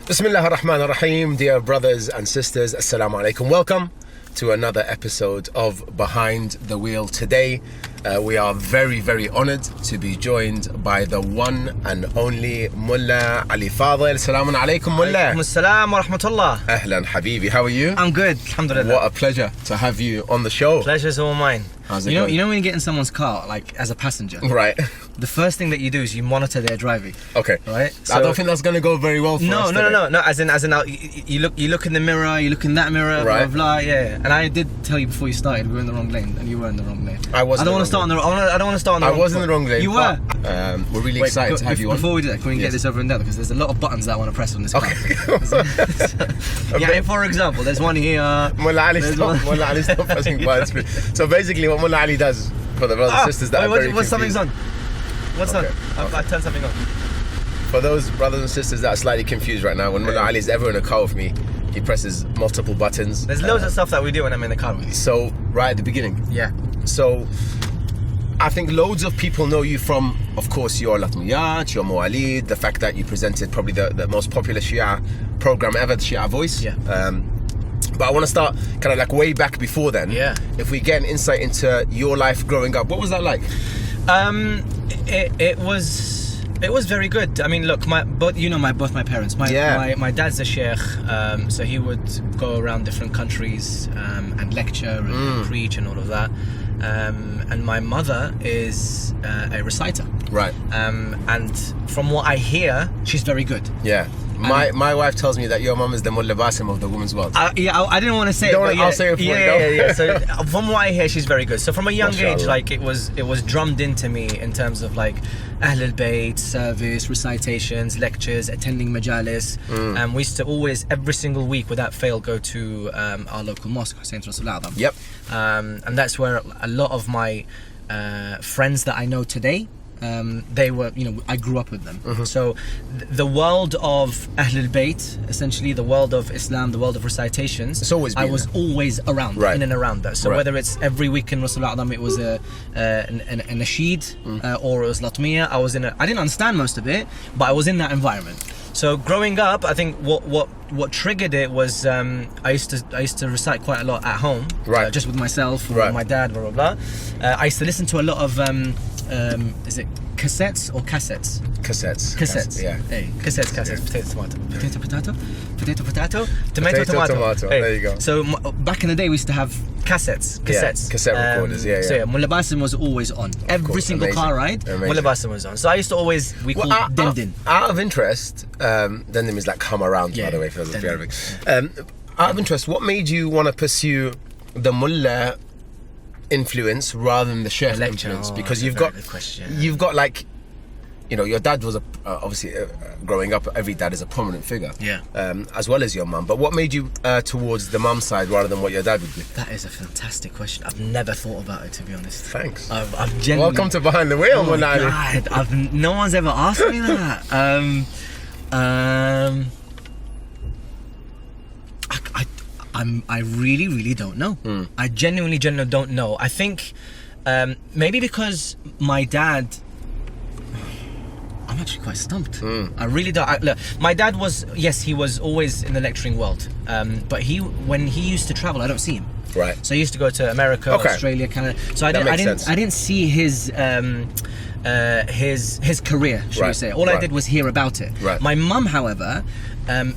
Bismillah ar-Rahman ar-Rahim, dear brothers and sisters, Assalamu alaikum. Welcome to another episode of Behind the Wheel. Today, we are very, very honoured to be joined by the one and only Mullah Ali Fadhil. Assalamu alaikum, Mullah. Alaikum assalam wa rahmatullah. Ahlan, Habibi. How are you? I'm good, alhamdulillah. What a pleasure to have you on the show. Pleasure's all mine. How's it You going? know when you get in someone's car, like as a passenger, Right. the first thing that you do is you monitor their driving. Okay. Right? I don't think that's going to go very well for us No. today. As in, you look in the mirror, you look in that mirror, Right. blah blah. Yeah. And I did tell you before you started we were in the wrong lane, and you were in the wrong lane. I was. I don't want to start on the. I don't want to start on the. I wrong was in the foot. wrong lane. You were. But, we're really excited to have you on. Before we do that, can we Yes. get this over and done? Because there's a lot of buttons that I want to press on this car. Okay. Yeah. For example, there's one here. Mullah Ali, There's stop. one- Mullah Ali, stop pressing buttons. So basically, what Mullah Ali does for the brothers and sisters that are very what's something's confused. on? What's Okay, on? I turned something on. For those brothers and sisters that are slightly confused right now, when Mullah Ali is ever in a car with me, he presses multiple buttons. There's loads of stuff that we do when I'm in the car with you. So right at the beginning. Yeah. So I think loads of people know you from, of course, your Latmiyat, your Mu'alid, the fact that you presented probably the most popular Shia program ever, the Shia Voice. Yeah. But I want to start kind of like way back before then. Yeah. If we get an insight into your life growing up, what was that like? It was very good. I mean, look, both my parents. My dad's a sheikh, so he would go around different countries and lecture and preach and all of that. And my mother is a reciter. Right. And from what I hear, she's very good. Yeah. My wife tells me that your mum is the Mullah Basim of the women's world. I didn't want to say Don't it, worry, but I'll say it for you, yeah. So from what I hear, she's very good. So from a young age, Mashallah. like it was drummed into me in terms of like Ahl al-Bayt, service, recitations, lectures, attending majalis. We used to always, every single week without fail, go to our local mosque, Hussein TV. Yep. And that's where a lot of my friends that I know today, they were, I grew up with them. So the world of Ahl al-Bayt, essentially the world of Islam, the world of recitations, It's always I been was there. always around, Right. in and around that. So Right. whether it's every week in Rasul A'zam, it was a nasheed, or it was Latmiya, I didn't understand most of it, but I was in that environment. So growing up, I think what triggered it was I used to recite quite a lot at home, Right. just with myself, Right. with my dad, blah blah blah. I used to listen to a lot of is it cassettes or cassettes? Cassettes. Yeah. Hey, cassettes. Yeah. Potato, tomato. Tomato. Hey. There you go. So back in the day, we used to have cassettes. cassette recorders, yeah. So Mullah Basim was always on. Every course, single amazing. car ride, Amazing. Mullah Basim was on. So I used to always, we called Dindin. Out of interest, Dindin is like come around, by Yeah, the way, for the Dindin. Arabic. Out of interest, what made you want to pursue the Mullah influence rather than the Sheikh Lecture. influence? Oh, Because that's a you've very got, good question. you've got like, your dad was obviously growing up. Every dad is a prominent figure, Yeah. as well as your mum. But what made you towards the mum side rather than what your dad would do? That is a fantastic question. I've never thought about it, to be honest. Thanks. I've genuinely... Welcome to Behind the Wheel, Oh my Mullah Ali. God, no one's ever asked me that. I really, really don't know. I genuinely don't know. I think maybe because my dad. I'm actually quite stumped. I really don't. Look, my dad he was always in the lecturing world. But when he used to travel, I don't see him. Right. So he used to go to America, Okay. Australia, Canada. So I That makes didn't sense. I didn't see his career, should we Right, say. All I right. did was hear about it. Right. My mum, however,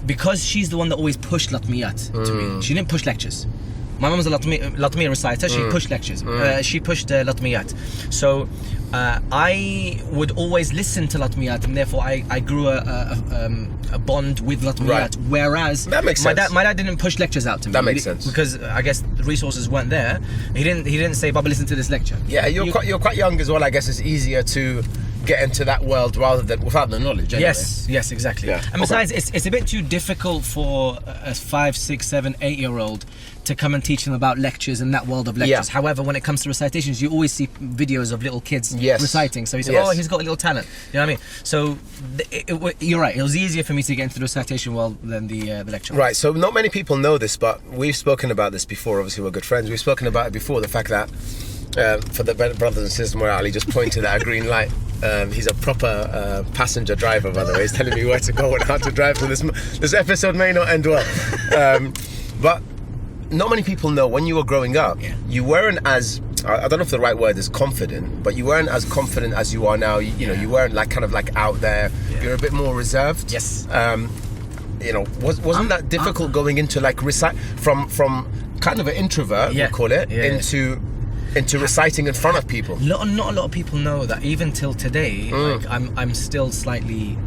because she's the one that always pushed Latmiyat to me, she didn't push lectures. My mum was a Latmiya reciter, she pushed lectures. She pushed Latmiyat. So I would always listen to Latmiyat, and therefore I grew a bond with Latmiyat. Right. Whereas That makes my sense. dad didn't push lectures out to me. That makes sense. Because I guess the resources weren't there. He didn't say, Baba, listen to this lecture. Yeah, you're quite young as well. I guess it's easier to get into that world rather than without the knowledge. Anyway. Yes, exactly. Yeah. And besides, it's a bit too difficult for a 5, 6, 7, 8-year-old to come and teach them about lectures and that world of lectures. Yeah. However, when it comes to recitations, you always see videos of little kids Yes. reciting. So you say, Yes. oh, he's got a little talent. You know what I mean? So you're right. It was easier for me to get into the recitation world than the lecture. Right, so not many people know this, but we've spoken about this before. Obviously, we're good friends. We've spoken about it before, the fact that for the brothers and sisters, where Ali just pointed at a green light. He's a proper passenger driver, by the way. He's telling me where to go and how to drive. So this episode may not end well. But not many people know when you were growing up, you weren't as, I don't know if the right word is confident, but you weren't as confident as you are now. You know, you weren't like kind of like out there. You're a bit more reserved. Yes. You know, wasn't that difficult going into like recite from kind of an introvert, we call it, into reciting in front of people? Not a lot of people know that. Even till today, like I'm still slightly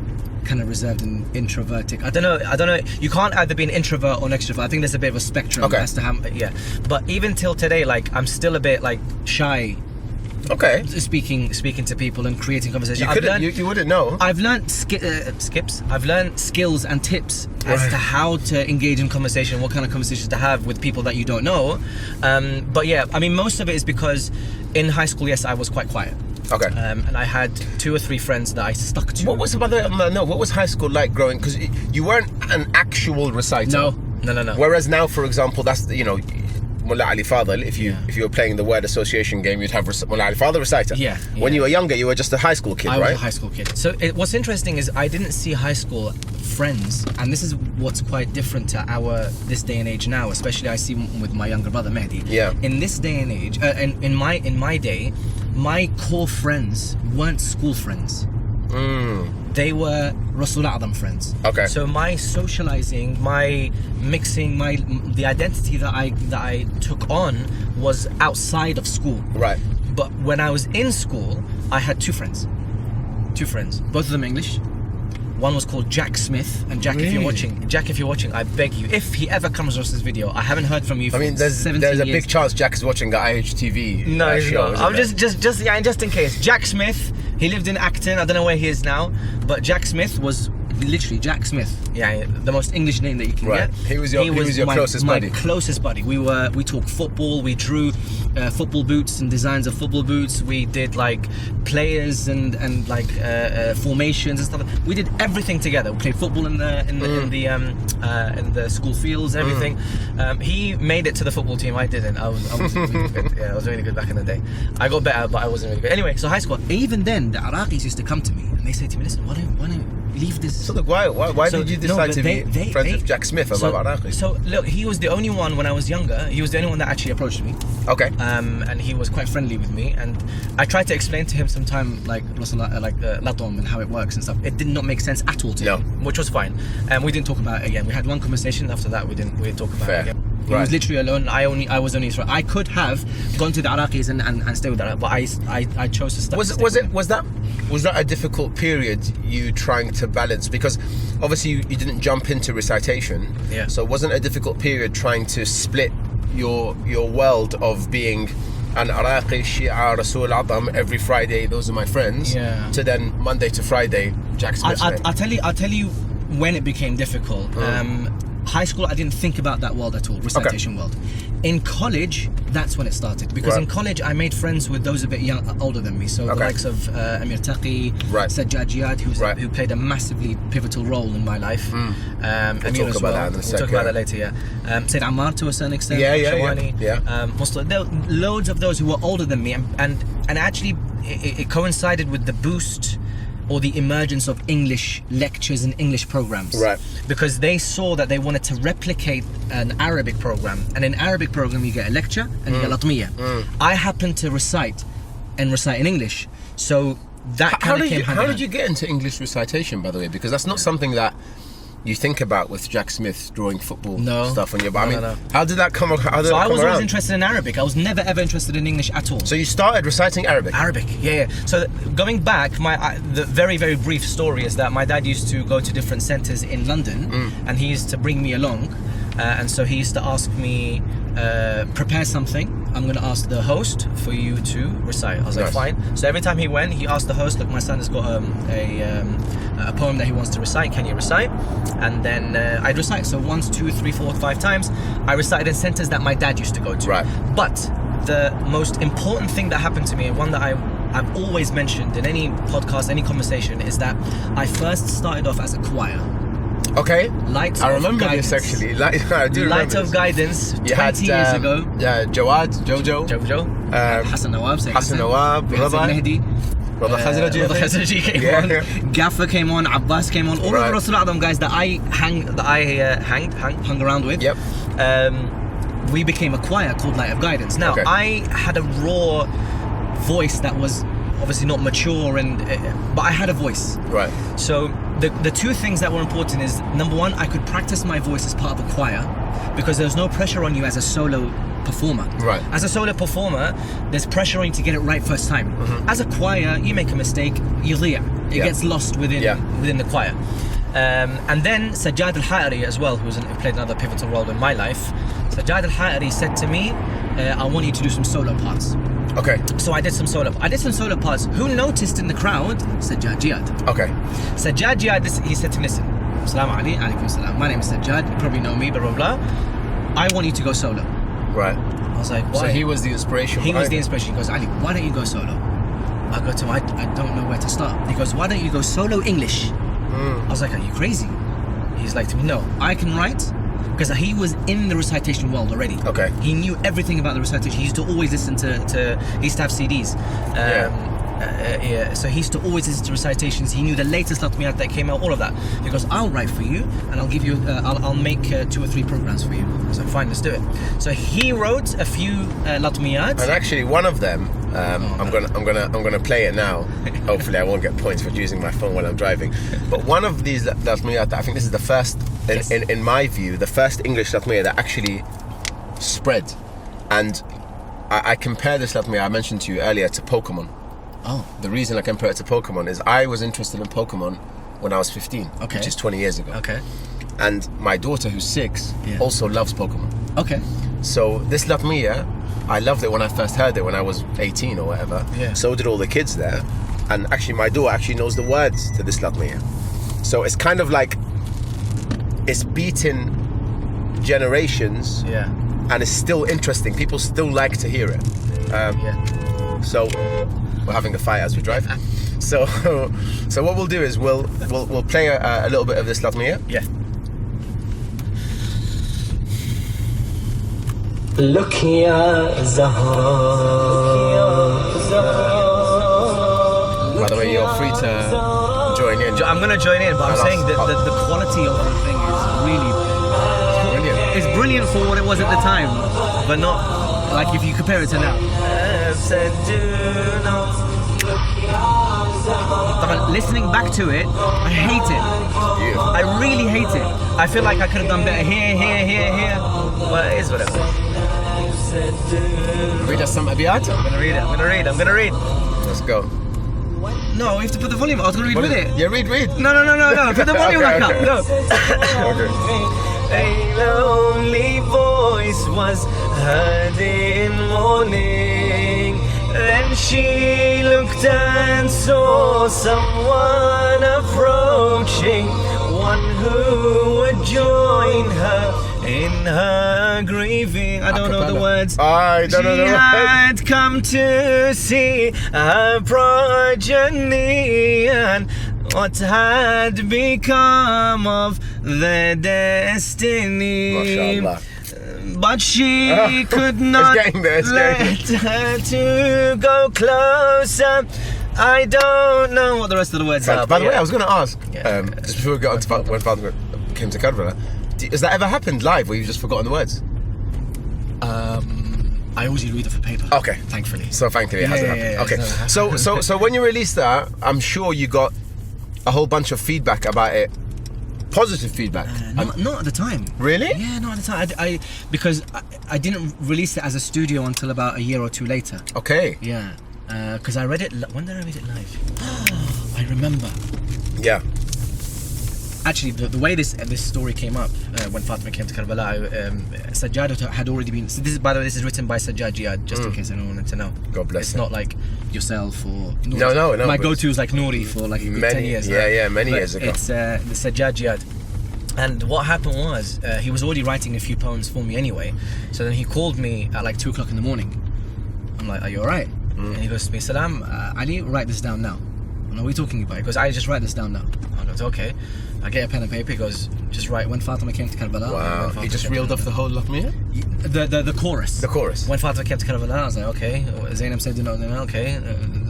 kind of reserved and introvertic. I don't know. You can't either be an introvert or an extrovert. I think there's a bit of a spectrum as to how. But even till today, like I'm still a bit like shy. Okay. Speaking to people and creating conversation. You wouldn't know. I've learned skips. I've learned skills and tips as to how to engage in conversation, what kind of conversations to have with people that you don't know. But yeah, I mean, most of it is because in high school, yes, I was quite quiet. Okay. And I had 2 or 3 friends that I stuck to. What was high school like growing? Because you weren't an actual reciter. No. Whereas now, for example, that's Mullah Ali Fadhil. If you were playing the word association game, you'd have Mullah Ali Fadhil reciter. Yeah. When you were younger, you were just a high school kid, right? I was a high school kid. So what's interesting is I didn't see high school friends, and this is what's quite different to this day and age now. Especially I see with my younger brother Mehdi. Yeah. In this day and age, in my day, my core friends weren't school friends. They were Rasul A'zam friends. Okay. So my socializing, my mixing, the identity that I took on was outside of school. Right. But when I was in school, I had 2 friends. 2 friends. Both of them English. One was called Jack Smith, and Jack, if you're watching, I beg you, if he ever comes across this video, I haven't heard from you for 17 there's a years. big chance Jack is watching the IHTV No, he's show. not. I'm just in case. Jack Smith, he lived in Acton. I don't know where he is now, but Jack Smith was literally Jack Smith. Yeah, the most English name that you can get. He was your closest buddy. My closest buddy. We talked football. We drew football boots and designs of football boots. We did like players and like formations and stuff. We did everything together. We played football in the school fields and everything. He made it to the football team. I didn't. I was really good. Yeah, I was really good back in the day. I got better, but I wasn't really good. Anyway, so high school. Even then, the Iraqis used to come to me and they say to me, "Listen, why don't you leave this?" So look, why did you decide to be friends with Jack Smith? So look, he was the only one when I was younger. He was the only one that actually approached me. Okay. And he was quite friendly with me, and I tried to explain to him sometime like Latom and how it works and stuff. It did not make sense at all to him, which was fine. And we didn't talk about it again. We had one conversation. After that, we didn't talk about it again. He was literally alone. I was only. I could have gone to the Iraqis and stayed with them, but I chose to stay. Was that a difficult period, you trying to balance? Because obviously you didn't jump into recitation. Yeah. So it wasn't a difficult period trying to split your world of being an Iraqi Shia Rasul A'zam every Friday, those are my friends, to then Monday to Friday, Jack Smith. I'll tell you when it became difficult. High school, I didn't think about that world at all, recitation world. In college, that's when it started. Because in college, I made friends with those a bit older than me. So the likes of Amir Taqi, Sajjad Jihad, who played a massively pivotal role in my life. We'll talk about that in a second. We'll talk about that later, Sayyid Ammar to a certain extent. Loads of those who were older than me. And actually, it coincided with the boost or the emergence of English lectures and English programs. Right. Because they saw that they wanted to replicate an Arabic program. And in Arabic program, you get a lecture and you get latmiya. I happen to recite in English. So that kind of came hand in hand. How did you get into English recitation, by the way? Because that's not something that you think about with Jack Smith drawing football stuff on your... No. How did that come around? So I was always interested in Arabic. I was never ever interested in English at all. So you started reciting Arabic? Arabic, yeah. So going back, the very, very brief story is that my dad used to go to different centres in London and he used to bring me along. And so he used to ask me, prepare something. I'm going to ask the host for you to recite. I was like, fine. So every time he went, he asked the host, look, my son has got a poem that he wants to recite. Can you recite? And then I'd recite. So 1, 2, 3, 4, 5 times, I recited in centres that my dad used to go to. Right. But the most important thing that happened to me, and one that I've always mentioned in any podcast, any conversation, is that I first started off as a choir. Okay. I remember this actually. I do Light of Guidance, 20 years ago. Yeah, Jojo. Hassan Nawab, Rabbi Mehdi. Brother Khazraji. Brother Khazraji came on. Gaffer came on. Abbas came on. All of the Rasul A'dham guys that I hung around with. Yep. We became a choir called Light of Guidance. Now, I had a raw voice that was obviously not mature, but I had a voice. Right. So the two things that were important is, number one, I could practice my voice as part of a choir because there's no pressure on you as a solo performer. Right. As a solo performer, there's pressure on you to get it right first time. As a choir, you make a mistake, it gets lost within the choir. And then Sajjad al-Ha'ari as well, who played another pivotal role in my life. Sajjad al-Ha'ari said to me, I want you to do some solo parts. Okay. So I did some solo parts. Who noticed in the crowd? Sajjad Jihad. Okay. Sajjad Jihad, he said to me, listen, Assalamu alaikum salam. My name is Sajjad, you probably know me, blah, blah, blah. I want you to go solo. Right. I was like, why? So he was the inspiration. He was the inspiration. He goes, Ali, why don't you go solo? I go to him, I don't know where to start. He goes, why don't you go solo English? I was like, are you crazy? He's like to me, no, I can write, because he was in the recitation world already. Okay. He knew everything about the recitation. He used to always listen to he used to have CDs. So he used to always listen to recitations. He knew the latest latmiyat that came out, all of that. He goes, I'll write for you, and I'll give you, I'll make 2 or 3 programs for you. I was like, fine, let's do it. So he wrote a few latmiyat. And actually, one of them, I'm gonna play it now. Hopefully, I won't get points for using my phone while I'm driving. But one of these latmiyat, I think this is the first, in my view, the first English latmiyat that actually spread. And I compare this latmiyat I mentioned to you earlier to Pokemon. Oh. The reason I compare it to Pokemon is I was interested in Pokemon when I was 15, which is 20 years ago. Okay. And my daughter, who's 6, also loves Pokemon. Okay. So this latmiyah, I loved it when I first heard it when I was 18 or whatever. Yeah. So did all the kids there. And actually my daughter actually knows the words to this latmiyah. So it's kind of like it's beaten generations. Yeah. And it's still interesting. People still like to hear it. So we're having a fight as we drive. So what we'll do is we'll play a little bit of this latmiyah. Yeah. Look ya Zahra. By the way, you're free to join in. I'm gonna join in, but I'm saying that the quality of the thing is really brilliant. It's brilliant for what it was at the time, but not like if you compare it to now. But listening back to it, I hate it. I really hate it. I feel like I could have done better here. But it is what it is. Read us some abiyat? I'm gonna read. Let's go. No, we have to put the volume up. I was gonna read with it. Yeah, read. No. Put the volume back up. No. A lonely voice was heard in morning. Then she looked and saw someone approaching, one who would join her in her grieving. I don't know the words. I don't know the words. She had come to see her progeny and what had become of their destiny. MashaAllah. But she could not let her to go closer. I don't know what the rest of the words are. By the way, I was going to ask, just before we got on to when Father came to Karbala, has that ever happened live where you've just forgotten the words? I always read off a paper. Okay. Thankfully. So thankfully it hasn't happened. Okay. So when you released that, I'm sure you got a whole bunch of feedback about it. Positive feedback. Not at the time. Really? Yeah, not at the time. Because I didn't release it as a studio until about a year or two later. Okay. Yeah. Because I read it. When did I read it live? I remember. Yeah. Actually, the way this story came up when Fatima came to Karbala, Sajjad had already been. So this is, by the way, this is written by Sajjad Jihad, just in case anyone wanted to know. God bless. It's not like yourself or Nouri. No. My go-to is like Nouri for like 10 years. Many years ago. It's the Sajjad Jihad. And what happened was he was already writing a few poems for me anyway. So then he called me at like 2 o'clock in the morning. I'm like, "Are you alright?" And he goes to me, "Salam, Ali, write this down now." And what are we talking about? He goes, "I just write this down now." I goes, "Okay." I get a pen and paper. He goes, "Just write when Fatima came to Karbala." Wow. He just reeled off the whole latmiyah? The chorus. The chorus. When Fatima came to Karbala, I was like, okay. Zainab said, okay.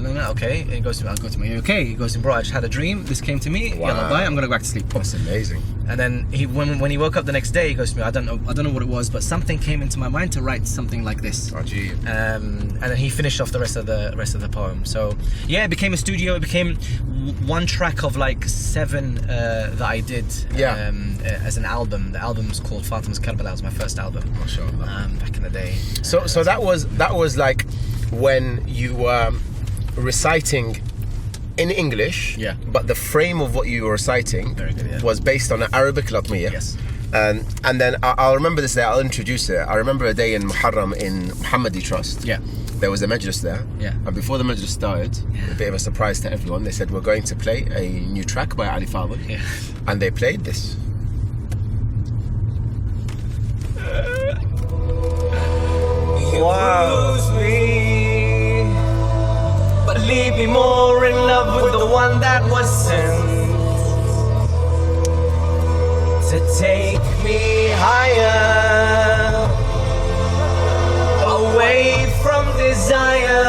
No, okay. He goes to me, I'll go to me, "You okay?" He goes, "Bro, I just had a dream. This came to me. Wow. Yalla, bye. I'm gonna go back to sleep." That's amazing. And then when he woke up the next day, he goes to me, I don't know what it was, but something came into my mind to write something like this. Oh, gee. And then he finished off the rest of the poem. So yeah, it became a studio. It became one track of like 7 that I did as an album. The album's called Fatima's Karbala. It was my first album. MashaAllah. Back in the day. So that was like when you were reciting in English, but the frame of what you were reciting was based on an Arabic latmiya. Yes. And then I'll remember this day, I'll introduce it. I remember a day in Muharram in Muhammadi Trust. Yeah. There was a majlis there. Yeah. And before the majlis started, a bit of a surprise to everyone, they said, we're going to play a new track by Ali Fadhil. Yeah. And they played this. Wow. But leave me more in love with the one that was sent to take me higher, away from desire.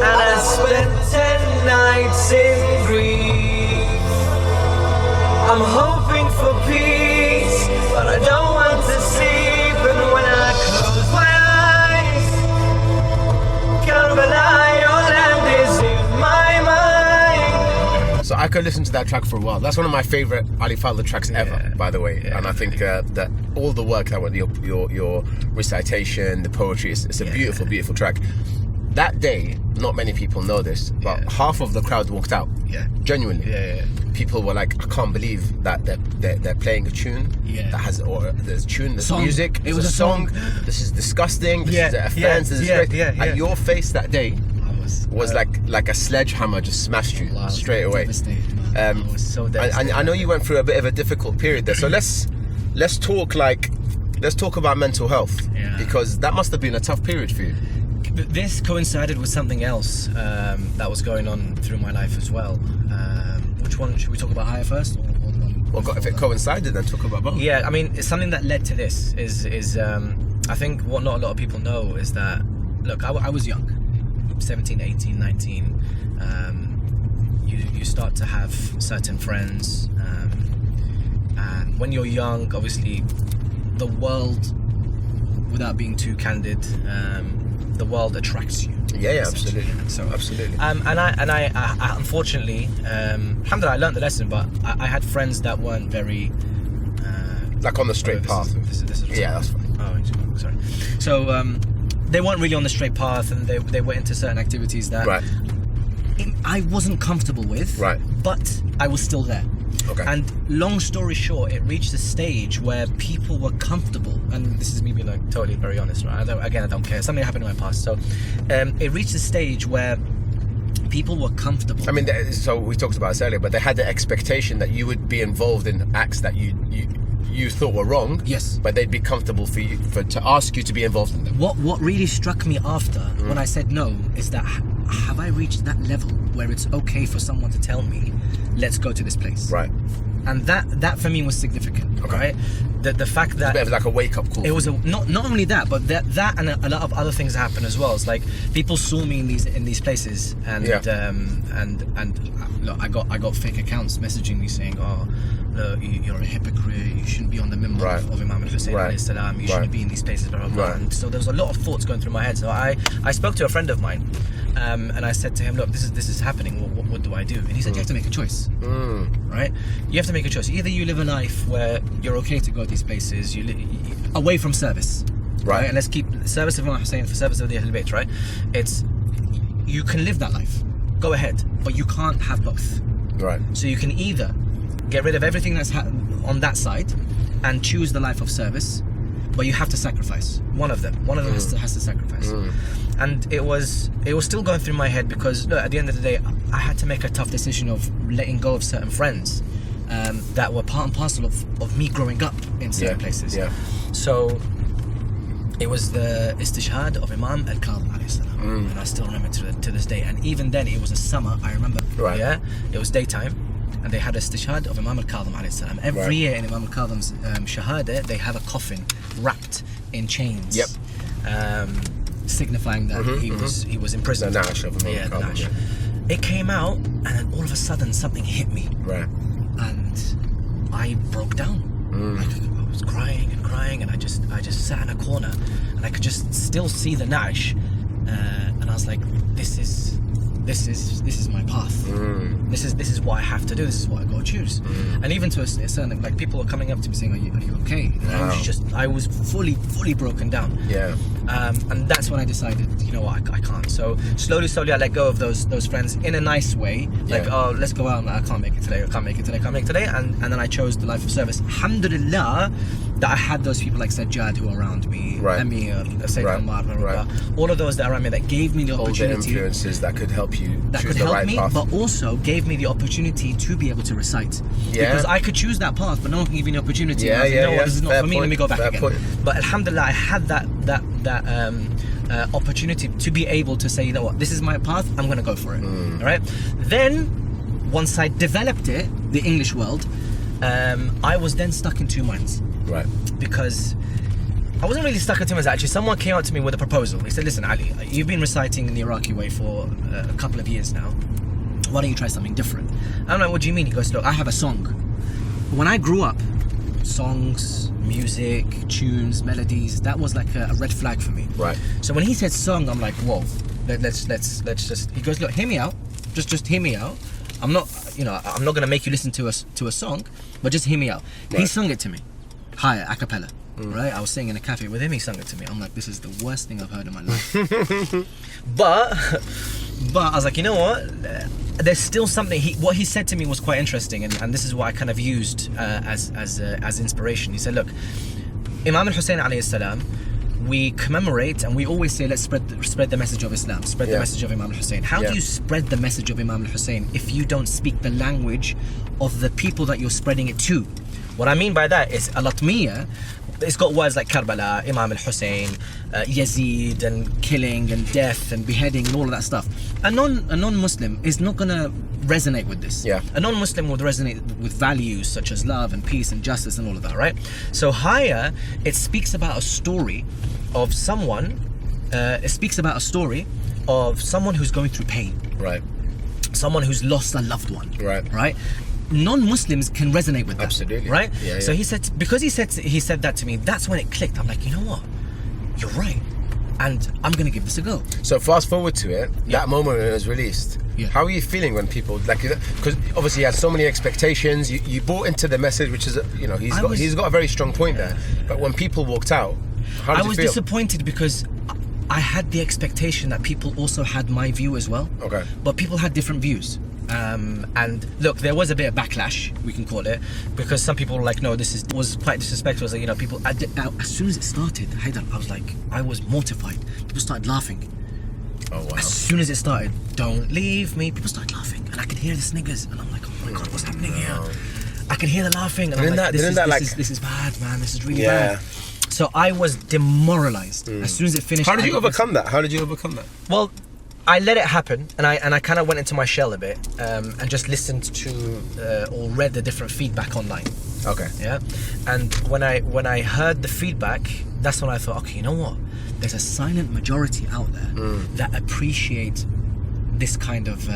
And I spent 10 nights in grief. I'm hoping for peace, but I don't want to sleep. And when I close my eyes, Karbala, your land is in my mind. So I could listen to that track for a while. That's one of my favorite Ali Fadhil tracks ever, by the way. And I think that all the work that went, your recitation, the poetry, it's a beautiful, beautiful track. That day, not many people know this, but half of the crowd walked out. Yeah. Genuinely. Yeah. People were like, I can't believe that they're playing a tune that has, or there's a tune, there's Song. music, It was a song. This is disgusting. This is an offense. This is great. And your face that day was like a sledgehammer just smashed you straight away. I was so devastated. And I know you went through a bit of a difficult period there. So let's talk about mental health, because that must have been a tough period for you. This coincided with something else that was going on through my life as well. Which one should we talk about higher first, or the one? Well, if it coincided, then talk about both. Yeah, I mean, it's something that led to this is I think what not a lot of people know is that, look, I was young, 17, 18, 19. You start to have certain friends, and when you're young, obviously, the world, without being too candid, the world attracts you. Yeah, absolutely. So absolutely. And I unfortunately, alhamdulillah, I learned the lesson, but I had friends that weren't very like on the straight path. This is Yeah, that's fine. Oh, sorry. So they weren't really on the straight path, and they were into certain activities that I wasn't comfortable with. Right. But I was still there. Okay. And long story short, it reached a stage where people were comfortable, and this is me being like totally very honest, right? I don't care. Something happened in my past, so it reached a stage where people were comfortable. I mean, so we talked about this earlier, but they had the expectation that you would be involved in acts that you thought were wrong. Yes. But they'd be comfortable to ask you to be involved in them. What really struck me after when I said no is that have I reached that level where it's okay for someone to tell me, let's go to this place? Right. And that for me was significant. Okay. Right. The fact that It's a bit of like a wake up call. it was not only that, but that and a lot of other things happened as well. It's like people saw me in these places, and look, I got fake accounts messaging me saying, oh, look, you're a hypocrite, you shouldn't be on the minbar of Imam Hussein alayhi salam, you shouldn't be in these places, blah, blah, blah. And so there was a lot of thoughts going through my head. So I spoke to a friend of mine, and I said to him, look, this is happening, what do I do? And he said, you have to make a choice. Right? You have to make a choice. Either you live a life where you're okay to go to these places, away from service. Right? And let's keep service of Imam Hussein for service of the Ahlul Bayt, right? It's, you can live that life, go ahead, but you can't have both. Right. So you can either get rid of everything that's on that side and choose the life of service, but you have to sacrifice. One of them has to sacrifice. And it was still going through my head, because look, at the end of the day, I had to make a tough decision of letting go of certain friends that were part and parcel of me growing up in certain places. Yeah. So it was the istishhad of Imam al-Kadhim alayhi salam, and I still remember to this day. And even then, it was a summer, I remember. Right. Yeah, it was daytime, and they had a istishhad of Imam al-Kadhim alayhi salam. Every year in Imam al-Kadhim's shahada, they have a coffin wrapped in chains. Yep. signifying that he was in prison. The Nash of Imam Yeah, the Khan, Nash. yeah. It came out, and then all of a sudden something hit me, Right. and I broke down. Like, I was crying and crying, and I just sat in a corner, and I could just still see the Nash, and I was like, this is my path. This is what I have to do. This is what I got to choose. And even to a certain, like, people are coming up to me saying, "Are you okay?" And I was fully broken down. Yeah. And that's when I decided, you know what, I can't. So slowly I let go of those friends in a nice way. Like, oh, let's go out. I'm like, I can't make it today. And then I chose the life of service. Alhamdulillah that I had those people like Sajjad who are around me, Right. Amir, Sayyid Right. Ammar, Right. all of those that are around me that gave me the All the opportunity. influences that could help you That choose could the help right me, path. but also gave me the opportunity to be able to recite. Yeah. Because I could choose that path, but no one can give me the opportunity. Yeah, I was like, yeah, you know yeah. what, this is not Fair for me. point, Let me go back fair again. point. But alhamdulillah, I had that opportunity to be able to say, you know what, this is my path. I'm going to go for it. All right. Then, once I developed it, the English world, I was then stuck in two minds. Right. Because I wasn't really stuck in two minds. Actually, someone came out to me with a proposal. He said, "Listen, Ali, you've been reciting in the Iraqi way for a couple of years now. Why don't you try something different?" I'm like, "What do you mean?" He goes, "Look, I have a song. When I grew up, songs, music, tunes, melodies, that was like a red flag for me." Right. So when he said song, I'm like, "Whoa, let's just." He goes, "Look, hear me out. Just hear me out. I'm not gonna make you listen to a song, but just hear me out." He Right. sung it to me, higher, a cappella. Right, I was sitting in a cafe with him. He sung it to me. I'm like, this is the worst thing I've heard in my life. but I was like, you know what? There's still something. What he said to me was quite interesting, and this is what I kind of used as inspiration. He said, "Look, Imam Hussein alayhi salam, we commemorate and we always say, let's spread the message of Islam, spread the message of Imam Hussein. How do you spread the message of Imam Hussein if you don't speak the language of the people that you're spreading it to?" What I mean by that is al-Latmiyya, it's got words like Karbala, Imam al-Hussein, Yazid, and killing and death and beheading and all of that stuff. A non-Muslim is not going to resonate with this. Yeah. A non-Muslim would resonate with values such as love and peace and justice and all of that, right? So higher, it speaks about a story of someone, who's going through pain. Right. Someone who's lost a loved one. Right. Right? Non-Muslims can resonate with that. Absolutely. Right? Yeah, So yeah. he said that to me, that's when it clicked. I'm like, you know what? You're right. And I'm going to give this a go. So fast forward to it, Yeah. that moment when it was released. Yeah. How are you feeling when people like? Because obviously you had so many expectations. You bought into the message, which is he's got a very strong point there. But when people walked out, how did I you was feel? disappointed because I had the expectation that people also had my view as well. Okay. But people had different views. And look, there was a bit of backlash, we can call it, because some people were like, no, was quite disrespectful. It was like, people, as soon as it started, Haidar, I was mortified. People started laughing. Oh wow. As soon as it started, don't leave me, people started laughing. And I could hear the sniggers. And I'm like, oh my God, what's happening here? I could hear the laughing. And I'm like, this is bad, man. This is really bad. So I was demoralized as soon as it finished. How did you overcome that? Well, I let it happen, and I kind of went into my shell a bit, and just listened to or read the different feedback online. Okay. Yeah, and when I heard the feedback, that's when I thought, okay, you know what? There's a silent majority out there that appreciate this kind of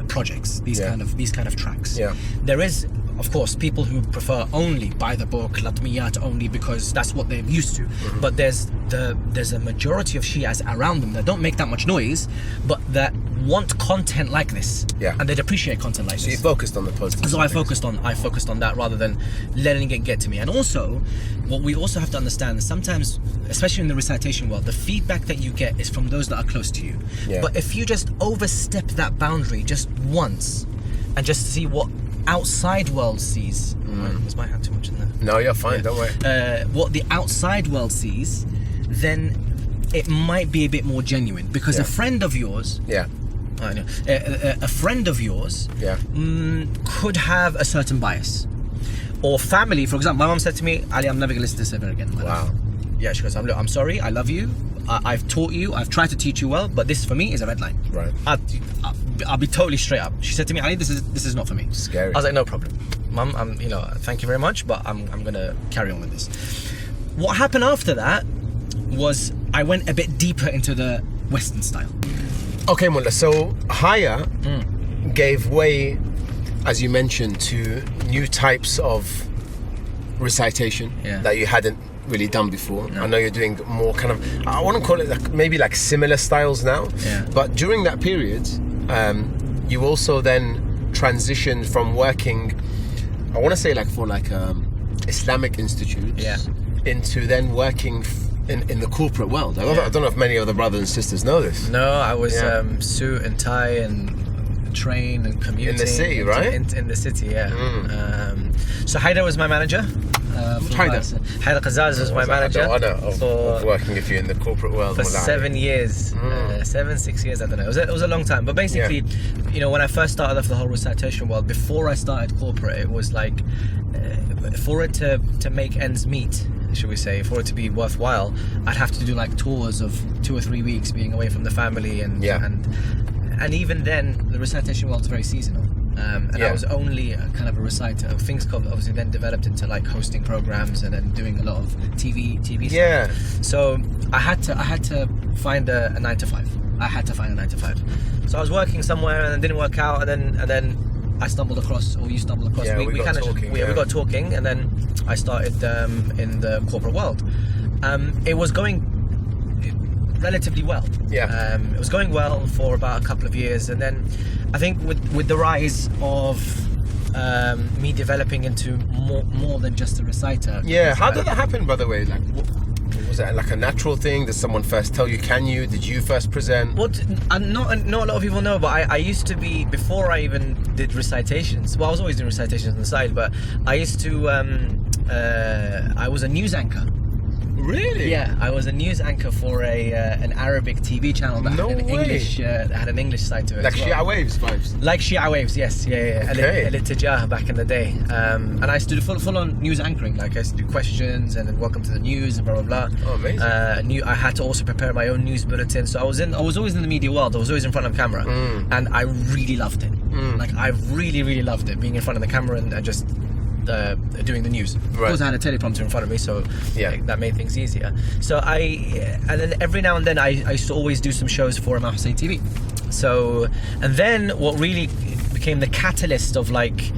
projects, these kind of tracks. Yeah. There is, of course, people who prefer only by the book, Latmiyat only, because that's what they're used to. But there's a majority of Shias around them that don't make that much noise, but that want content like this. Yeah. And they'd appreciate content like So this. you focused on the positive. So I focused on that rather than letting it get to me. And also, what we also have to understand is sometimes, especially in the recitation world, the feedback that you get is from those that are close to you. Yeah. But if you just overstep that boundary just once and just see what outside world sees, was my hand too much in there? No, you're fine. Don't worry. What the outside world sees, then it might be a bit more genuine, because a friend of yours, Yeah. I know, a friend of yours, Yeah. could have a certain bias, or family. For example, my mom said to me, "Ali, I'm never gonna listen to this ever again in my life." Yeah, she goes, "I'm sorry, I love you. I've taught you. I've tried to teach you well, but this for me is a red line." Right. I'll be totally straight up. She said to me, "Ali, this is not for me." Scary. I was like, "No problem, Mum. Thank you very much, but I'm gonna carry on with this." What happened after that was I went a bit deeper into the Western style. Okay, Mullah. So Haya gave way, as you mentioned, to new types of recitation that you hadn't really done before. No. I know you're doing more kind of, I want to call it like, maybe like similar styles now. Yeah. But during that period, you also then transitioned from working, I want to say like for like Islamic institutes, into then working in the corporate world. I don't know if many of the brothers and sisters know this. No, I was suit and tie and train and commuting in the city, right? In the city, so Haida was my manager. Haida Qazaz was my manager. I had the honour of working with you in the corporate world for 7 years, 6 years. I don't know. It was a long time. But basically, you know, when I first started off the whole recitation world, before I started corporate, it was like for it to make ends meet, should we say, for it to be worthwhile, I'd have to do like tours of 2 or 3 weeks, being away from the family, and even then, the recitation world's very seasonal. I was only a kind of a reciter. Things obviously then developed into like hosting programs and then doing a lot of TV stuff. So I had to find a 9 to 5. I had to find a 9 to 5. So I was working somewhere and it didn't work out, and then I stumbled across, or you stumbled across. We got talking, and then I started in the corporate world. It was going relatively well. It was going well for about a couple of years, and then I think with the rise of me developing into more than just a reciter. How did that happen, by the way? Like, was that like a natural thing? Did someone first tell you? Did you first present? Well, not a lot of people know, but I used to be, before I even did recitations. Well, I was always doing recitations on the side, but I used to. I was a news anchor. Really? Yeah, I was a news anchor for an Arabic TV channel that had an English side to it. Like as well. Shia Waves vibes. Like Shia Waves, yes, yeah. Okay. Al-Ittijah back in the day. And I used to do full on news anchoring. Like I used to do questions and then welcome to the news and blah blah blah. Oh, amazing. I had to also prepare my own news bulletin. So I was always in the media world. I was always in front of camera, and I really loved it. Like I really loved it, being in front of the camera and just. Doing the news. Of course, I had a teleprompter in front of me, so that made things easier. So and then every now and then I used to always do some shows for Imam Hussein TV. So, and then what really became the catalyst of like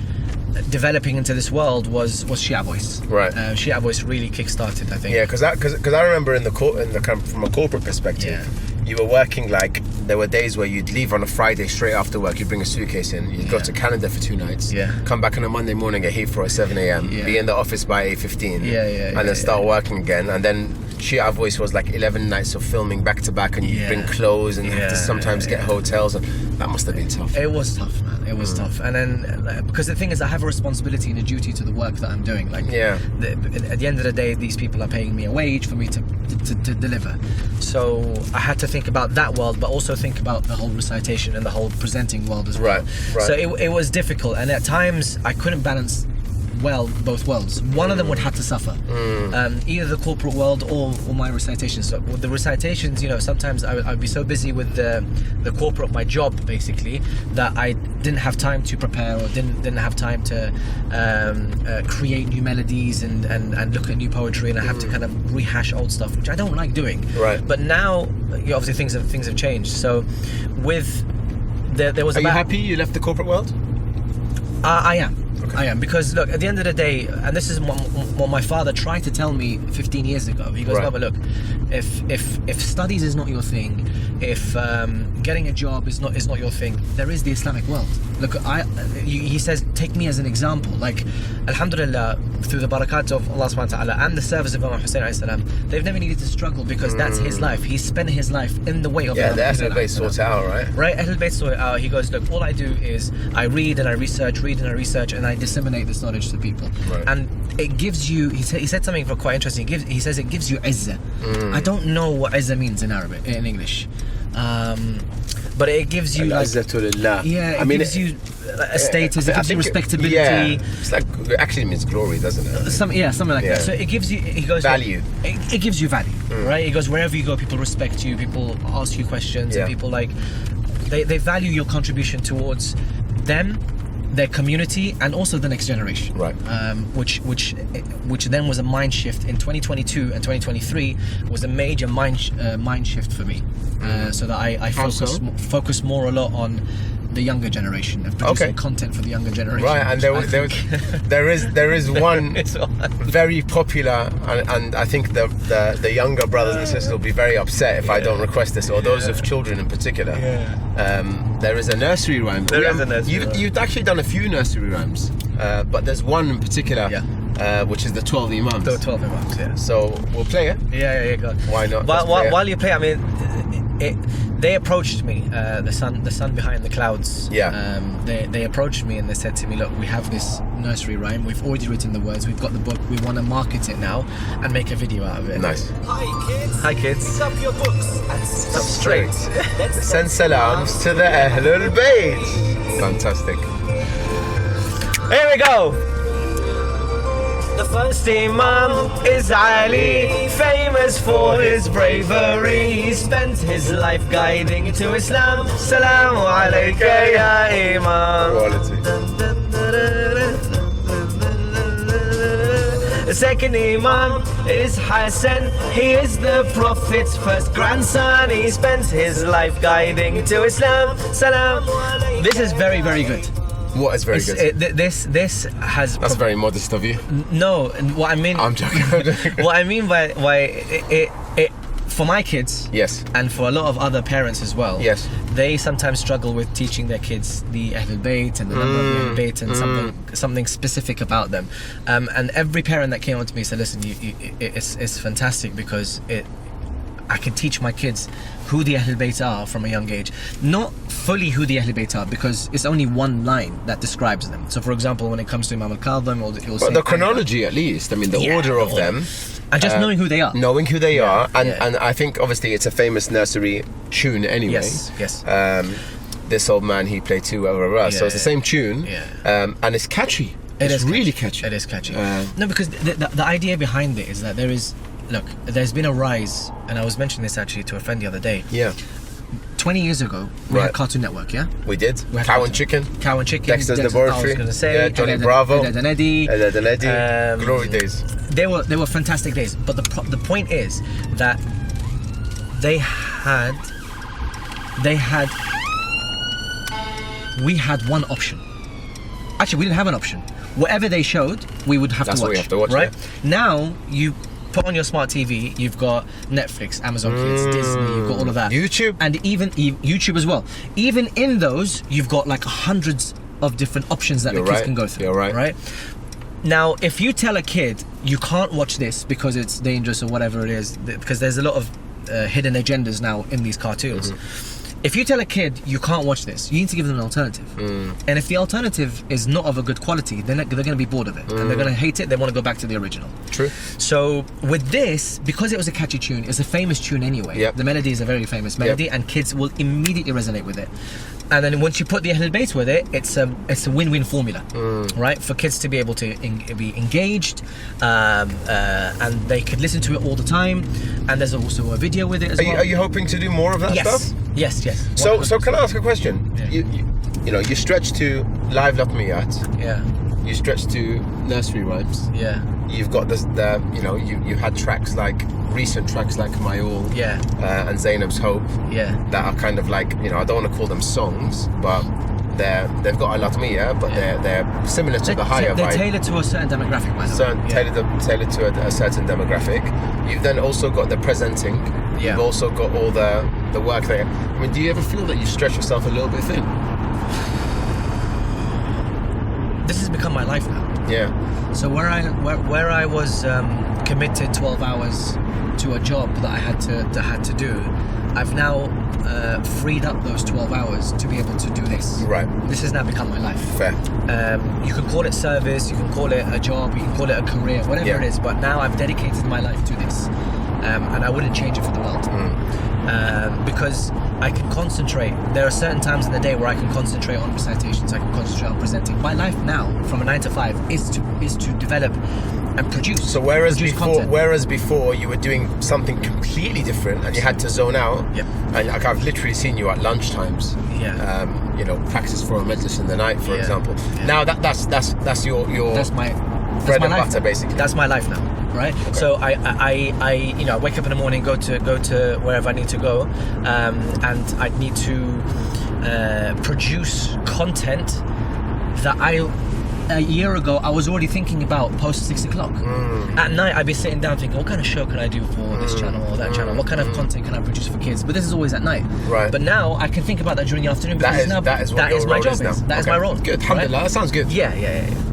developing into this world was Shia Voice. Right. Shia Voice really kick-started, I think. Yeah, because I remember from a corporate perspective. You were working, like, there were days where you'd leave on a Friday straight after work, you'd bring a suitcase in, you'd go to Canada for 2 nights, come back on a Monday morning at Heathrow at 7 a.m, be in the office by 8:15, and then start working again. And then Shia Voice was like 11 nights of filming back to back, and you'd bring clothes and have to sometimes get hotels, and that must have been tough. It was tough, man. It was tough. And then, because the thing is, I have a responsibility and a duty to the work that I'm doing. Like, at the end of the day, these people are paying me a wage for me to deliver. So I had to think about that world, but also think about the whole recitation and the whole presenting world as well. Right. So it was difficult, and at times I couldn't balance both worlds. One of them would have to suffer, either the corporate world or my recitations. So with the recitations, you know, sometimes I'd be so busy with the corporate, my job basically, that I didn't have time to prepare, or didn't have time to create new melodies and look at new poetry, and I have to kind of rehash old stuff, which I don't like doing. Right. But now, obviously things have changed. So with there was. Are you happy you left the corporate world? I am. Okay. I am, because look, at the end of the day, and this is what my father tried to tell me 15 years ago. He goes, no, but look, if studies is not your thing, if getting a job is not your thing, there is the Islamic world. Look, he says, take me as an example. Like, alhamdulillah, through the barakat of Allah subhanahu wa ta'ala and the service of Imam Hussein alayhi salam, they've never needed to struggle, because that's his life. He spent his life in the way of Imam Hussein. The Ahlul Bayt sort it out, right? Right, Ahlul Bayt sort it out. He goes, look, all I do is I read and I research, and I disseminate this knowledge to people. Right. And it gives you, he said something quite interesting. He says it gives you izzah. I don't know what izzah means in Arabic, in English. But it gives you like, gives you a status, it gives you respectability. Yeah, it's like, it actually means glory, doesn't it? Something like that. So it gives you, he goes, value. It gives you value, right? He goes, wherever you go, people respect you, people ask you questions, and people like, they value your contribution towards them, their community, and also the next generation. Right. Which then was a mind shift in 2022 and 2023 was a major mind shift for me, so that I focus more a lot on the younger generation and producing content for the younger generation. Right, and there is one very popular, and I think the younger brothers and sisters will be very upset if I don't request this, or those of children in particular. There is a nursery rhyme. You've actually done a few nursery rhymes, but there's one in particular, which is the 12 Imams. The 12 Imams, yeah. So we'll play it. Yeah, go on. Why not? While you play, I mean, they approached me, the sun behind the clouds. Yeah. They approached me and they said to me, look, we have this nursery rhyme. We've already written the words. We've got the book. We want to market it now and make a video out of it. Nice. Hi kids. Pick up your books and sit straight. Send salams to the Ahlul Bayt. Fantastic. Here we go. The first Imam is Ali, famous for his bravery. He spent his life guiding to Islam. Salamu alayka ya Imam. Quality. The second Imam is Hassan. He is the Prophet's first grandson. He spends his life guiding to Islam. Salamu alayka. This is very, very good. What is very good? This has. That's very modest of you. No, what I mean. I'm joking. What I mean by it for my kids. Yes. And for a lot of other parents as well. Yes. They sometimes struggle with teaching their kids the Ahlul Bayt and the number of the Ahlul Bayt and something specific about them. And every parent that came on to me said, "Listen, it's fantastic because I can teach my kids who the Ahlul Bayt are from a young age. Not fully who the Ahlul Bayt are, because it's only one line that describes them. So for example, when it comes to Imam al-Kadhim, you'll say... the chronology at least, I mean the order of them. And just knowing who they are. Knowing who they are, and I think obviously it's a famous nursery tune anyway. Yes. This old man, he played too, so it's the same tune, and it's catchy. It's really catchy. It is catchy. No, because the idea behind it is that there's been a rise, and I was mentioning this actually to a friend the other day. Yeah. 20 years ago, we had Cartoon Network, yeah? We did. Cow and Chicken. Dexter's Laboratory. I was going to say. Johnny Bravo. Ed, and Eddie. Glory days. They were fantastic days. But the point is that we had one option. Actually, we didn't have an option. Whatever they showed, we would have to watch. That's what we have to watch, right? Yeah. Now, you put on your smart TV, you've got Netflix, Amazon Kids, Disney, you've got all of that. YouTube. And even YouTube as well. Even in those, you've got like hundreds of different options that the kids can go through. You're right. Right? Now, if you tell a kid, you can't watch this because it's dangerous or whatever it is, because there's a lot of hidden agendas now in these cartoons. If you tell a kid you can't watch this, you need to give them an alternative. And if the alternative is not of a good quality, then they're going to be bored of it. And they're going to hate it. They want to go back to the original. True. So with this, because it was a catchy tune, it's a famous tune anyway. Yep. The melody is a very famous melody, and kids will immediately resonate with it. And then once you put the Ahlul Bayt with it, it's a win-win formula, right? For kids to be able to be engaged, and they could listen to it all the time. And there's also a video with it as well. Are you hoping to do more of that stuff? Yes. So can I ask a question? Yeah. You stretch to live Latmiyat. Yeah. You stretch to nursery rhymes. Yeah. You've got you had tracks like recent tracks like My All. Yeah. And Zainab's Hope. Yeah. That are kind of like, I don't want to call them songs, but they've got a Latmiya, but they're similar to the higher they're vibe. tailored to a certain demographic, by the way. Tailored to a certain demographic. You've then also got the presenting. Yeah. You've also got all the work there. I mean, do you ever feel that you stretch yourself a little bit thin? This has become my life now. Yeah. So where I was committed 12 hours to a job that I had to do, I've now freed up those 12 hours to be able to do this. Right. This has now become my life. Fair. You can call it service, you can call it a job, you can call it a career, whatever it is, but now I've dedicated my life to this. And I wouldn't change it for the world. Because I can concentrate. There are certain times in the day where I can concentrate on recitations. I can concentrate on presenting. My life now, from a 9 to 5, is to develop and produce. So whereas content. before you were doing something completely different and you had to zone out. Yep. And like I've literally seen you at lunch times. Yeah. You know, practice for a majlis in the night, for Yeah. example. Yeah. Now that's your That's my bread and life butter, now. basically. That's my life now, right? Okay. So I you know, I wake up in the morning, go to wherever I need to go, and I need to produce content that a year ago I was already thinking about post 6 o'clock. At night I'd be sitting down thinking, what kind of show can I do for this channel or that channel? What kind of content can I produce for kids? But this is always at night. Right. But now I can think about that during the afternoon because that is what your my role job is now. That is Okay. my role. Good. right? Alhamdulillah, that sounds good. Yeah.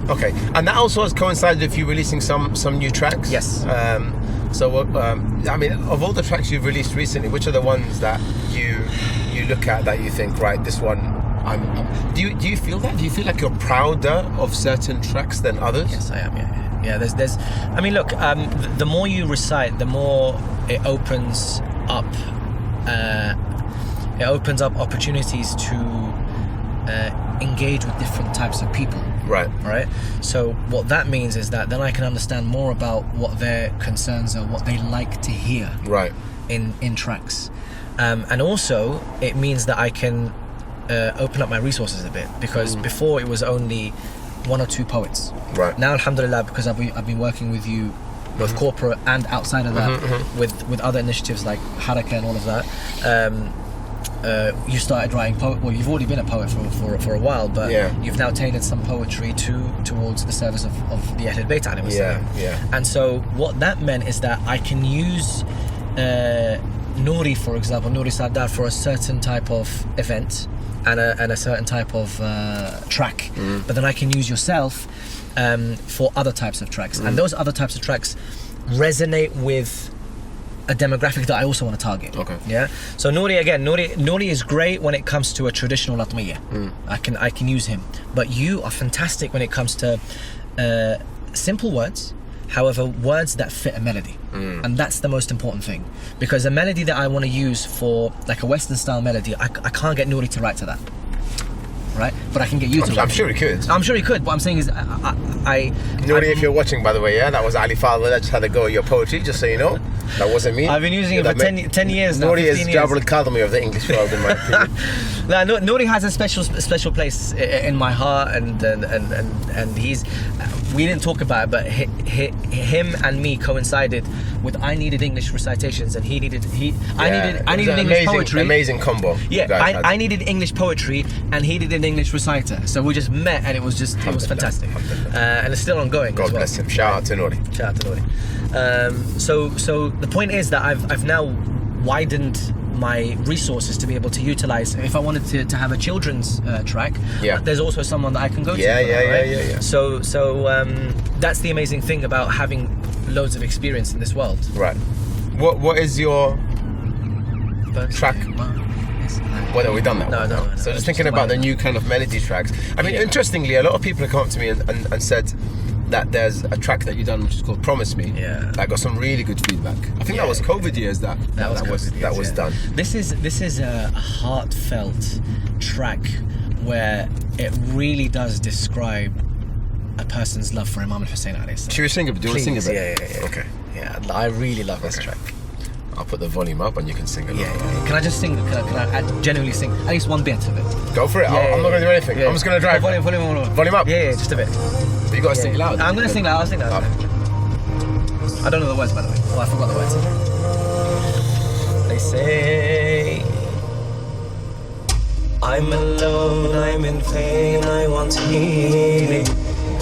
Okay, and that also has coincided with you releasing some new tracks. Yes. So, I mean, of all the tracks you've released recently, which are the ones that you look at that you think, right, this one? Do you feel that? Do you feel like you're prouder of certain tracks than others? Yes, I am. Yeah. There's. I mean, look. The more you recite, the more it opens up. It opens up opportunities to engage with different types of people. Right. So what that means is that then I can understand more about what their concerns are, what they like to hear. Right. In tracks, and also it means that I can open up my resources a bit because before it was only 1 or 2 poets. Right. Now, alhamdulillah, because I've been working with you, both corporate and outside of that, with other initiatives like Haraka and all of that. You started writing well, you've already been a poet for a while, but you've now tailored some poetry towards the service of the Ahlul Bayt alayhi salam. Yeah. And so what that meant is that I can use Nouri, for example, Nouri Sardar, for a certain type of event and a certain type of track, but then I can use yourself for other types of tracks, and those other types of tracks resonate with a demographic that I also want to target. Okay. Yeah. So Nouri is great when it comes to a traditional latmiya. I can use him, but you are fantastic when it comes to simple words. However, words that fit a melody, and that's the most important thing. Because a melody that I want to use for like a Western style melody, I can't get Nouri to write to that, right? But I can get you to. I'm sure he could. I'm sure he could. What I'm saying is, Nouri, if you're watching, by the way, that was Ali Fadhil. I just had to go at your poetry, just so you know. That wasn't me. I've been using it for 10 years now. Nouri is 15 years. Jabal al-Kadhimi of the English world, in my opinion. Nouri has a special place in my heart, and he's. We didn't talk about it, but him and me coincided with I needed English recitations, and I needed English poetry. Amazing combo. Yeah, I needed English poetry, and he needed an English reciter. So we just met, and it was fantastic, and it's still ongoing. God as well. bless him. Shout out to Nouri. So the point is that I've now widened my resources to be able to utilize. If I wanted to have a children's track, there's also someone that I can go to. Yeah. So that's the amazing thing about having loads of experience in this world. Right. What is your track? Well, we've done that. No. So just thinking about the new kind of melody tracks. I mean, interestingly, a lot of people have come up to me and said that there's a track that you've done which is called Promise Me. Yeah. That got some really good feedback. I think that was COVID years that was done. This is a heartfelt track where it really does describe a person's love for Imam Hussein alayhi salam. Should we sing a bit? Do you want to sing a bit? Yeah. Okay. Yeah, I really love this track. I'll put the volume up and you can sing it. Yeah. Can I just sing? Can I genuinely sing at least one bit of it? Go for it. I'm not going to do anything. I'm just going to drive. Volume up. Yeah, just a bit. But you got to sing it loud. I'm going to sing loud. I'll sing loud. I don't know the words, by the way. Oh, I forgot the words. They say, I'm alone, I'm in pain, I want healing.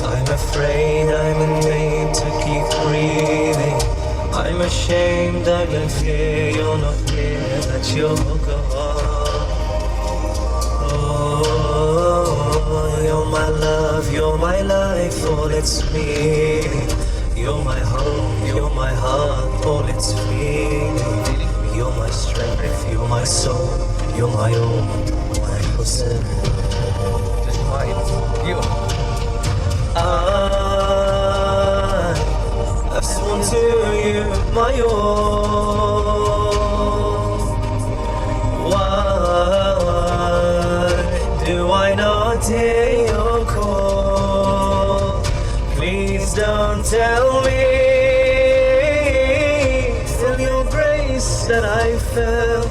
I'm afraid I'm in pain to keep breathing. I'm ashamed, I'm in fear, you're not here, that you're gone. Oh, you're my love, you're my life, all it's me. You're my home, you're my heart, all it's feeling. You're my strength, you're my soul, you're my own, my Hussein. I sworn to you, my own. Why on, tell me, still your grace that I felt.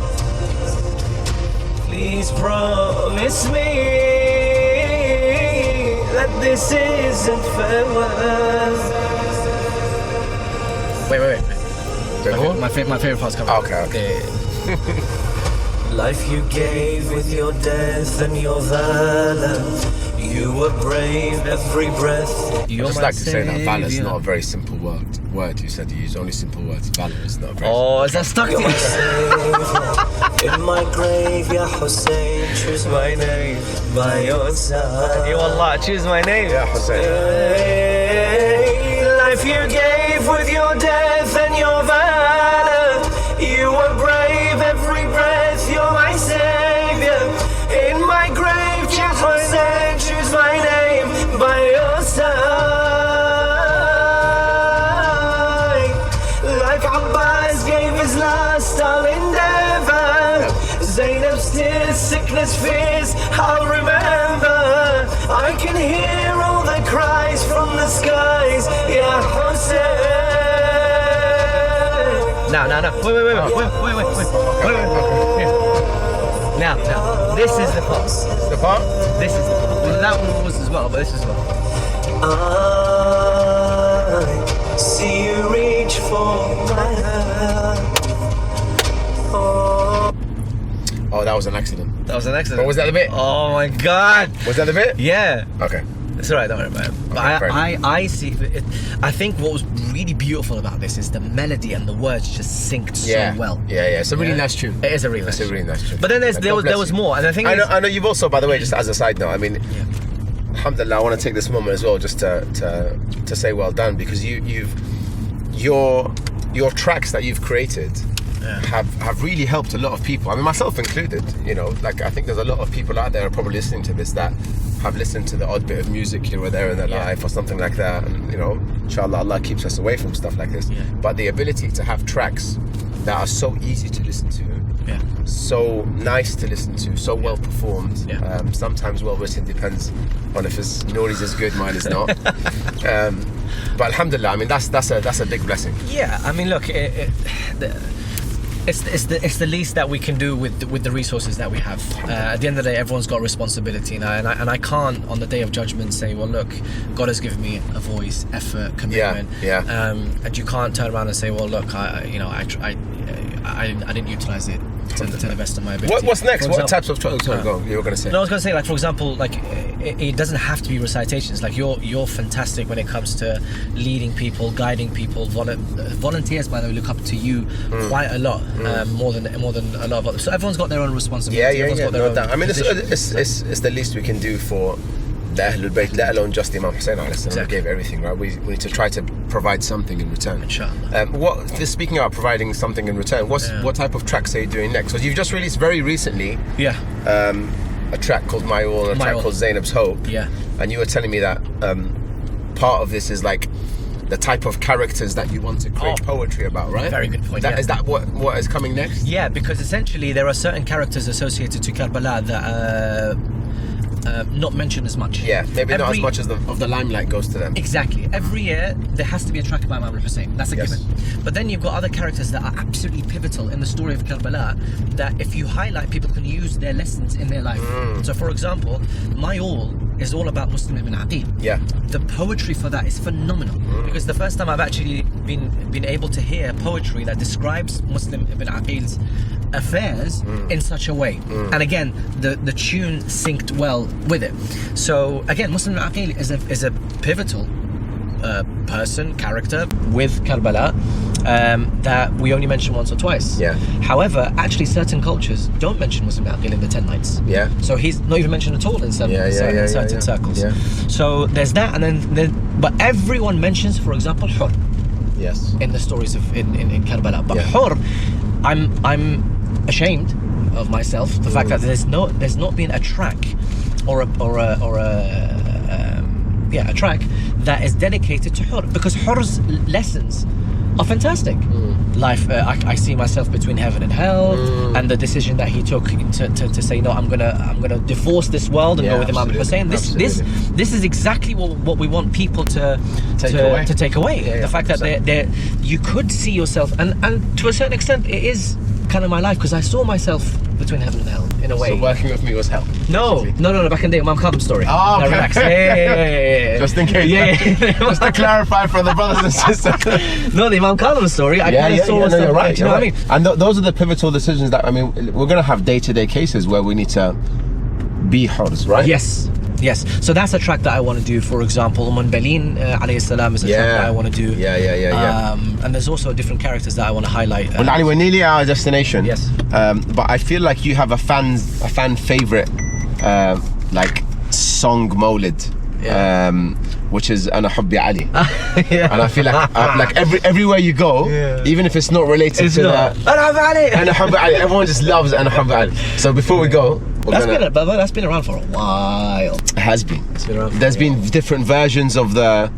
Please promise me that this isn't farewell. Wait. Wait, My favorite part's coming. Okay. Life you gave with your death and your valor. You were brave every breath. I just like to say that valor is not a very simple word. You said you use only simple words. Valor is not a very Oh, is that stuck to You're my you? savior. In my grave, Ya Hussein, choose my name by your side. You Allah, choose my name. Yeah, Hussein. Life you gave with your death and your valor. You were brave every breath. You're my savior. In my grave, Ya Hussein, choose my name by your side. Like Abbas gave his last all endeavor. Zainab's tears, sickness, fears, I'll remember. I can hear all the cries from the skies. Ya Hussein. No. Wait. Now, this is the part. The part? This is the part. Well, that one was as well, but this is well. I see you reach for my hand. Oh, that was an accident. That was an accident. But was that the bit? Oh my God. Was that the bit? Yeah. Okay. It's alright, don't worry about it. But Okay, I see it. I think what was really beautiful about this is the melody and the words just synced so well. Yeah. It's a really nice tune. It is a really It's nice a really nice tune. But then there God bless was you. more, and the thing is, I know you've also, by the way, just as a side note, I mean, alhamdulillah, I want to take this moment as well just to say well done, because your tracks that you've created have really helped a lot of people. I mean, myself included. You know, like I think there's a lot of people out there probably listening to this that have listened to the odd bit of music here or there in their life or something like that, and you know, inshallah, Allah keeps us away from stuff like this. But the ability to have tracks that are so easy to listen to, so nice to listen to, so well performed, sometimes well written, depends on if his Nouri's is good, mine is not. But alhamdulillah, I mean that's a big blessing. Yeah, I mean, look, it's the least that we can do with the resources that we have. At the end of the day, everyone's got a responsibility, and I can't on the day of judgment say, well, look, God has given me a voice, effort, commitment, and you can't turn around and say, well, look, I didn't utilize it to the best of my ability. What's next? What types of tracks? You were going to say? No, I was going to say, like, for example, like it doesn't have to be recitations. Like you're fantastic when it comes to leading people, guiding people. Volunteers, by the way, look up to you quite a lot, more than a lot of others. So everyone's got their own responsibility. Yeah. Got their No own doubt. I mean, position. it's the least we can do for the Ahlul Bayt, let alone just Imam Hussein. We gave everything, right? We need to try to provide something in return. Inshallah. Speaking about providing something in return, what type of tracks are you doing next? Because you've just released very recently a track called My All and a track called Zainab's Hope. Yeah. And you were telling me that part of this is like the type of characters that you want to create poetry about, right? Very good point. Is that what is coming next? Yeah, because essentially there are certain characters associated to Karbala that are not mentioned as much. Yeah, maybe not as much as of the limelight goes to them. Exactly. Every year there has to be a track about Imam Hussein. That's a given. But then you've got other characters that are absolutely pivotal in the story of Karbala that if you highlight, people can use their lessons in their life. So for example, My All is all about Muslim ibn Aqil. Yeah. The poetry for that is phenomenal because the first time I've actually been able to hear poetry that describes Muslim ibn Aqil's affairs in such a way, and again the tune synced well with it. So again, Muslim ibn Aqil is a pivotal character with Karbala that we only mention once or twice. However, actually certain cultures don't mention Muslim ibn Aqil in the 10 nights. So he's not even mentioned at all in certain circles. So there's that, and then but everyone mentions, for example, Hur. In the stories of in Karbala. But Hur, I'm ashamed of myself, the fact that there's not been a track or a track that is dedicated to Hur, because Hur's lessons are fantastic. life. I see myself between heaven and hell, and the decision that he took to say no, I'm gonna divorce this world and go with Imam Hussein. This is exactly what we want people to take away. Yeah, the fact that you could see yourself, and to a certain extent, it is kind of my life, because I saw myself between heaven and hell in a way. So working with me was hell. No, back in the day, Imam Khaddam's story. Oh, okay. No, relax. Yeah. Just in case. Yeah. Just to clarify for the brothers and sisters. No, the Imam Khaddam's story. I kind of saw myself. No, you're right. You know what I mean? And those are the pivotal decisions that, I mean, we're going to have day-to-day cases where we need to be hurs, right? Yes. So that's a track that I want to do. For example, Balin alayhi salam is a track that I want to do. Yeah. And there's also different characters that I want to highlight. Well, Ali, we're nearly at our destination. Yes. But I feel like you have a fan favorite like song Mawlid. Which is Ana Hubbi Ali. And I feel like everywhere you go, even if it's not related to that, Ana Hubbi Ali, everyone just loves Ana Hubbi Ali. So before we go, that's been around for a while. It has been. It's been around. There's been different versions of the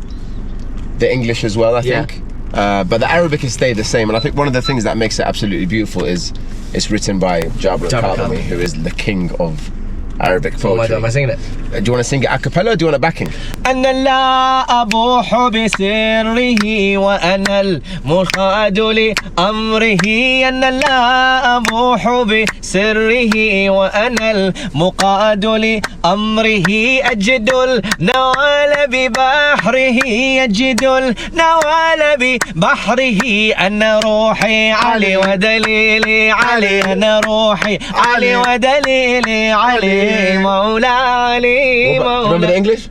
English as well, I think. But the Arabic has stayed the same, and I think one of the things that makes it absolutely beautiful is it's written by Jabir al-Kalami, who is the king of Arabic poetry. Am I singing it? Do you want to sing it a cappella or do you want a backing? أنا لا أبوح بسره وأنا المراد لأمره أنا لا أبوح بسره وأنا المقاد لأمره أجد النوال ببحره يجد النوال ببحره أنا روحي علي ودليلي علي أنا روحي علي ودليلي علي مولا علي. Remember the English?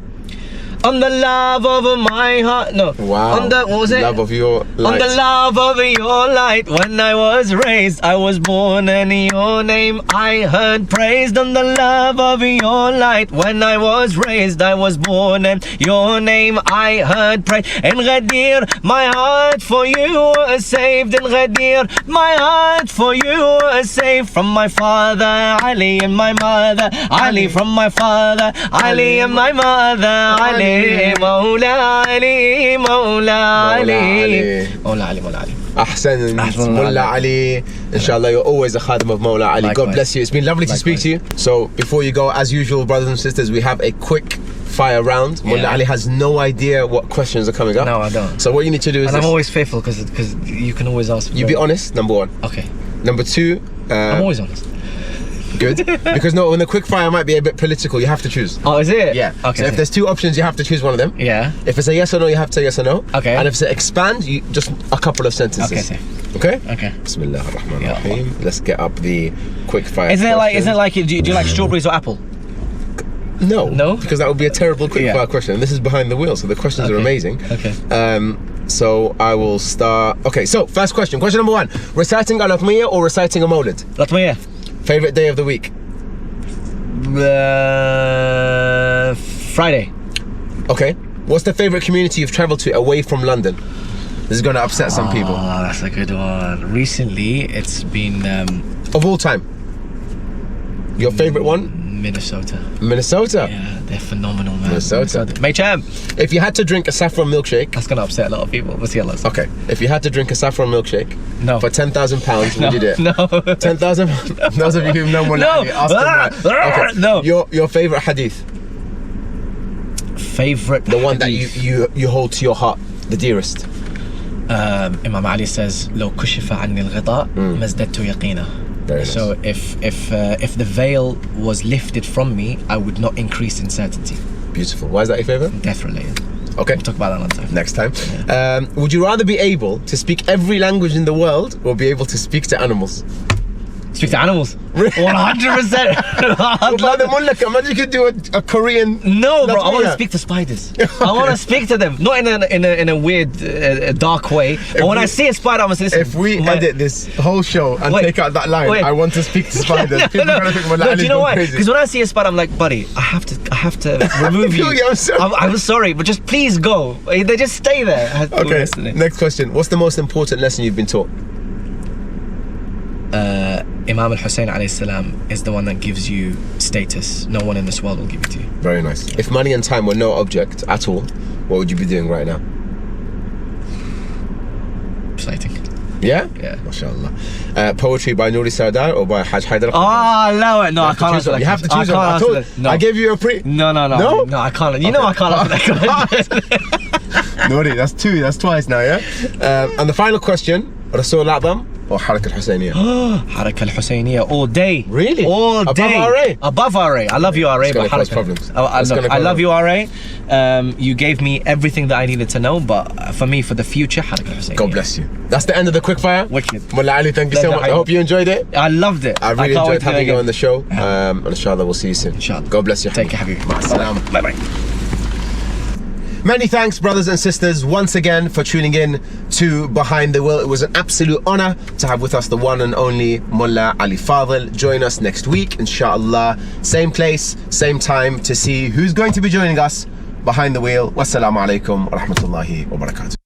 On the love of my heart. No. Wow. On the, what was it? Love of your light. On the love of your light. When I was raised, I was born, and your name I heard praised. On the love of your light. When I was raised, I was born, and your name I heard praised. In Ghadir, my heart for you was saved. In Ghadir, my heart for you was saved. From my father Ali and my mother Ali. From my father Ali and my mother Ali. مولا علي مولا علي مولا علي مولا علي. Ahsan, Mullah Ali. Inshallah, you're always a khadim of Mawla Ali. Likewise. God bless you. It's been lovely to speak to you. So before you go, as usual, brothers and sisters, we have a quick fire round. Mullah Ali has no idea what questions are coming up. No, I don't. So what you need to do is And I'm always faithful because you can always ask. you be honest, number one. Okay. Number two, I'm always honest. good. Because no, when the quick fire might be a bit political, you have to choose. Oh, is it? Yeah. Okay. So if there's two options, you have to choose one of them. Yeah. If it's a yes or no, you have to say yes or no. Okay. And if it's a expand, you just a couple of sentences. Okay. Okay? Bismillah ar-Rahman ar-Rahim. Let's get up the quick fire. Isn't it like do you like strawberries or apple? No. No? Because that would be a terrible quick fire question. And this is behind the wheel, so the questions are amazing. Okay. So I will start. Okay, so first question. Question number one. Reciting a latmiyya or reciting a mawlid? Latmiyya. Favorite day of the week? Friday. Okay. What's the favorite community you've traveled to away from London? This is going to upset some people. Oh, that's a good one. Recently, it's been Of all time? Your favorite one? Minnesota. Minnesota? Yeah, they're phenomenal, man. Minnesota. Maychem. If you had to drink a saffron milkshake. That's gonna upset a lot of people. We'll see how that's. Okay. If you had to drink a saffron milkshake. No. For £10,000, would you do it? No. 10,000? Those of you who know more No. ask them why. Okay. No. Your favorite hadith? Favorite. The one that you hold to your heart, the dearest. Imam Ali says, "Lo kushifa anni al-ghita, mazdadtu yaqina." Very nice. So if the veil was lifted from me, I would not increase in certainty. Beautiful. Why is that your favorite? Death related. Okay. We'll talk about that another time. Next time. Would you rather be able to speak every language in the world or be able to speak to animals? Speak to animals. 100%. Imagine you could do a Korean. No, bro. I want to speak to spiders. I want to speak to them, not in a weird, dark way. But when I see a spider, I'm gonna say, listen. If we edit this whole show and take out that line, I want to speak to spiders. People are gonna think do you know why? Because when I see a spider, I'm like, buddy, I have to remove you. I'm sorry, but just please go. They just stay there. Okay. Next question. What's the most important lesson you've been taught? Imam Hussein alayhi salam is the one that gives you status. No one in this world will give it to you. Very nice. If money and time were no object at all, what would you be doing right now? Exciting. Yeah? Yeah. MashaAllah. Poetry by Nouri Sardar or by Haj Haidar? Oh, no, I can't answer that. You have to choose one. I can't answer that. No. I gave you a pre. No, I can't. You know I can't answer that question. Nouri, that's two. That's twice now, yeah? And the final question, Rasul A'zam or Harakat Husseiniya? Harakat Husseiniya all day. Really? All day. Above RA? Above RA. I love you, RA, but cause Harakat. problems. I love you, RA. You gave me everything that I needed to know, but for me, for the future, Harakat Husseiniya. God bless you. That's the end of the quickfire. Wicked. Mullah Ali, thank you so much. I hope you enjoyed it. I loved it. I really enjoyed having you on the show. And inshallah, we'll see you soon. Inshallah. God bless you. Take care, Habibi. Ma'as-salam. Bye-bye. Many thanks, brothers and sisters, once again for tuning in to Behind the Wheel. It was an absolute honor to have with us the one and only Mullah Ali Fadhil. Join us next week, inshallah. Same place, same time to see who's going to be joining us behind the wheel. Wassalamu alaikum wa rahmatullahi wa barakatuh.